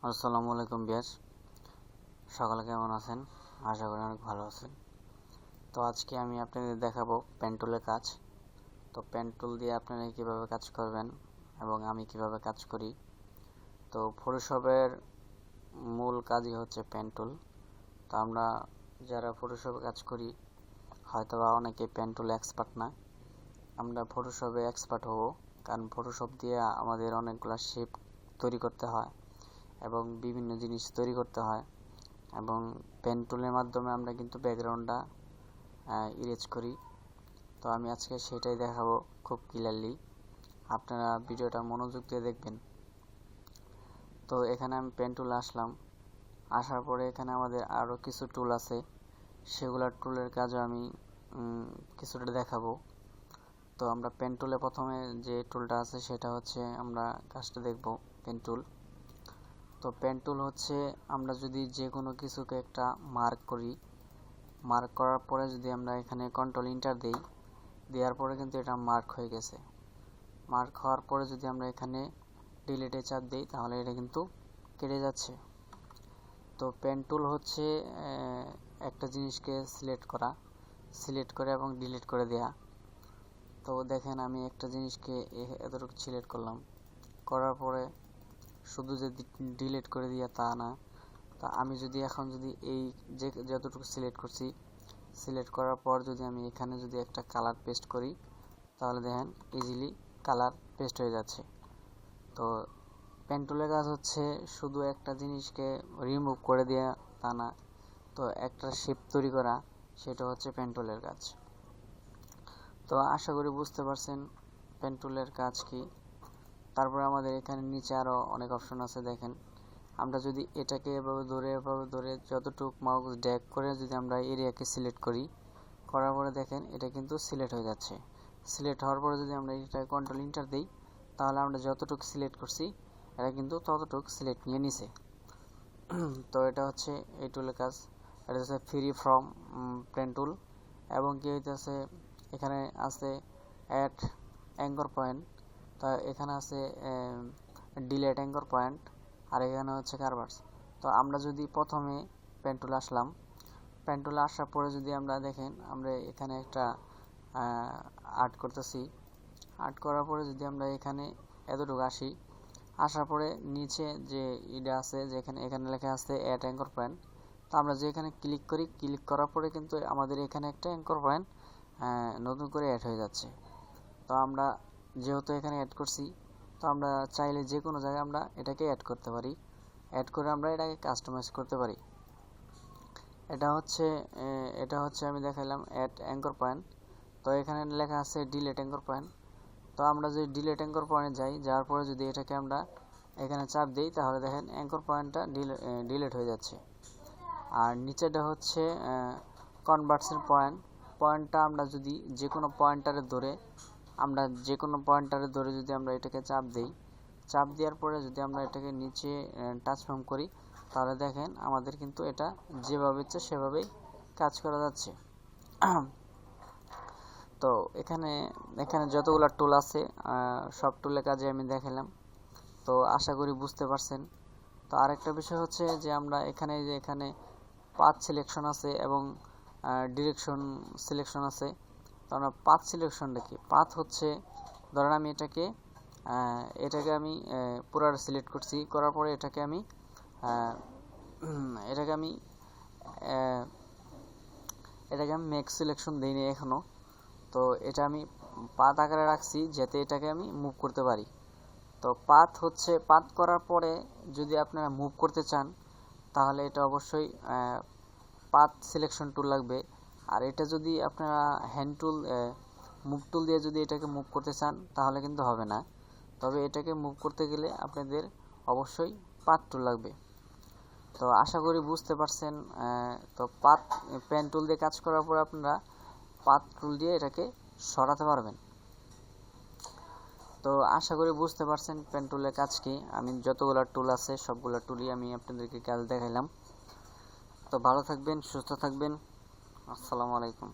আসসালামু আলাইকুম বিয়াস, সকালে কেমন আছেন? আশা করি অনেক ভালো আছেন। তো আজকে আমি আপনাদের দেখাবো পেন টুলের কাজ। তো পেন টুল দিয়ে আপনারা কীভাবে কাজ করবেন এবং আমি কিভাবে কাজ করি। তো ফটোশপের মূল কাজই হচ্ছে পেন টুল। তো আমরা যারা ফটোশপে কাজ করি হয়তোবা অনেকে পেন টুল এক্সপার্ট না, আমরা ফটোশপে এক্সপার্ট হব, কারণ ফটোশপ দিয়ে আমাদের অনেকগুলো শেপ তৈরি করতে হয় এবং বিভিন্ন জিনিস তৈরি করতে হয়, এবং পেন টুলের মাধ্যমে আমরা কিন্তু ব্যাকগ্রাউন্ডটা ইরেজ করি। তো আমি আজকে সেটাই দেখাবো খুব ক্লিয়ারলি, আপনারা ভিডিওটা মনোযোগ দিয়ে দেখবেন। তো এখানে আমি পেন টুলে আসলাম, আসার পরে এখানে আমাদের আরও কিছু টুল আছে, সেগুলোর টুলের কাজও আমি কিছুটা দেখাবো। তো আমরা পেন টুলে প্রথমে যে টুলটা আছে সেটা হচ্ছে আমরা কাজটা দেখব পেন টুল। তো পেন টুল হচ্ছে আমরা যদি যে কোনো কিছুকে একটা মার্ক করি, মার্ক করার পরে যদি আমরা এখানে কন্ট্রোল ইন্টার দিই, দেওয়ার পরে কিন্তু এটা মার্ক হয়ে গেছে। মার্ক হওয়ার পরে যদি আমরা এখানে ডিলিটে চাপ দিই তাহলে এটা কিন্তু কেটে যাচ্ছে। তো পেন টুল হচ্ছে একটা জিনিসকে সিলেক্ট করে এবং ডিলিট করে দেয়া। তো দেখেন আমি একটা জিনিসকে এতটুকু সিলেক্ট করলাম, করার পরে শুধু যে ডিলিট করে দিয়া তা না, তা আমি যদি এখন যদি এই যতটুকু সিলেক্ট করছি, সিলেক্ট করার পর যদি আমি এখানে যদি একটা কালার পেস্ট করি তাহলে দেখেন ইজিলি কালার পেস্ট হয়ে যাচ্ছে। তো পেন টুলের কাজ হচ্ছে শুধু একটা জিনিসকে রিমুভ করে দেওয়া তা না, তো একটা শেপ তৈরি করা, সেটা হচ্ছে পেন টুলের কাজ। তো আশা করি বুঝতে পারছেন পেন টুলের কাজ কি। তারপরে আমাদের এখানে নিচে আরও অনেক অপশন আছে। দেখেন আমরা যদি এটাকে এভাবে ধরে যতটুকু মাউস ড্র্যাগ করে যদি আমরা এরিয়াকে সিলেক্ট করি, করার পরে দেখেন এটা কিন্তু সিলেক্ট হয়ে যাচ্ছে। সিলেক্ট হওয়ার পরে যদি আমরা এটা কন্ট্রোল ইন্টার দিই তাহলে আমরা যতটুকু সিলেক্ট করছি এটা কিন্তু ততটুকু সিলেক্ট নিয়ে নিছে। তো এটা হচ্ছে এই টুলের কাজ। এটা হচ্ছে ফ্রি ফ্রম পেন টুল, এবং কি হইতেছে এখানে আছে অ্যাড অ্যাঙ্কর পয়েন্ট, তা এখানে আছে ডিলেট অ্যাঙ্কর পয়েন্ট, আর এখানে হচ্ছে কারভার্স। তো আমরা যদি প্রথমে পেন টুলে আসলাম, পেন টুলে আসার পরে যদি আমরা দেখেন আমরা এখানে একটা আর্ট করতেছি, আর্ট করার পরে যদি আমরা এখানে এতটুকু আসি, আসার পরে নিচে যে এটা আছে যেখানে এখানে লেখা আছে অ্যাড অ্যাঙ্কর পয়েন্ট, তো আমরা যে এখানে ক্লিক করি, ক্লিক করার পরে কিন্তু আমাদের এখানে একটা অ্যাঙ্কর পয়েন্ট নতুন করে অ্যাড হয়ে যাচ্ছে। তো আমরা যেহেতু এখানে অ্যাড করছি, তো আমরা চাইলে যে কোনো জায়গায় আমরা এটাকে অ্যাড করতে পারি, অ্যাড করে আমরা এটাকে কাস্টমাইজ করতে পারি। এটা হচ্ছে আমি দেখাইলাম অ্যাড অ্যাঙ্কর পয়েন্ট। তো এখানে লেখা আছে ডিলেট অ্যাঙ্কর পয়েন্ট। তো আমরা যদি ডিলেট অ্যাঙ্কর পয়েন্টে যাই, যাওয়ার পরে যদি এটাকে আমরা এখানে চাপ দিই তাহলে দেখেন অ্যাঙ্কর পয়েন্টটা ডিলেট হয়ে যাচ্ছে। আর নিচেটা হচ্ছে কনভার্সন পয়েন্টটা আমরা যদি যে কোনো পয়েন্টারে ধরে যদি আমরা এটাকে চাপ দিই, চাপ দেওয়ার পরে যদি আমরা এটাকে নিচে ট্রান্সফর্ম করি তাহলে দেখেন আমাদের কিন্তু এটা যেভাবে ইচ্ছে সেভাবেই কাজ করা যাচ্ছে। তো এখানে যতগুলো টুল আছে সব টুলের কাজে আমি দেখালাম। তো আশা করি বুঝতে পারছেন। তো আরেকটা বিষয় হচ্ছে যে আমরা এখানে পাথ সিলেকশন আছে এবং ডিরেকশন সিলেকশন আছে। তো আমরা পাথ সিলেকশনটা কি? পাথ হচ্ছে ধরেন আমি এটাকে আমি পুরোটা সিলেক্ট করছি, করার পরে এটাকে আমি মেক সিলেকশন দিইনি এখনো। তো এটা আমি পাথ আকারে রাখছি যাতে এটাকে আমি মুভ করতে পারি। তো পাথ করার পরে যদি আপনারা মুভ করতে চান তাহলে এটা অবশ্যই পাথ সিলেকশন টুল লাগবে। আর এটা যদি আপনারা হ্যান্ড টুল মুভ টুল দিয়ে যদি এটাকে মুভ করতে চান তাহলে কিন্তু হবে না, তবে এটাকে মুভ করতে গেলে আপনাদের অবশ্যই পাথ টুল লাগবে। তো আশা করি বুঝতে পারছেন। তো পেন টুল দিয়ে কাজ করার পর আপনারা পাথ টুল দিয়ে এটাকে সরাতে পারবেন। তো আশা করি বুঝতে পারছেন পেন টুলের কাজ কি। আমি যতগুলো টুল আছে সবগুলো টুলই আমি আপনাদেরকে কাজ দেখাইলাম। তো ভালো থাকবেন, সুস্থ থাকবেন। আসসালামু আলাইকুম।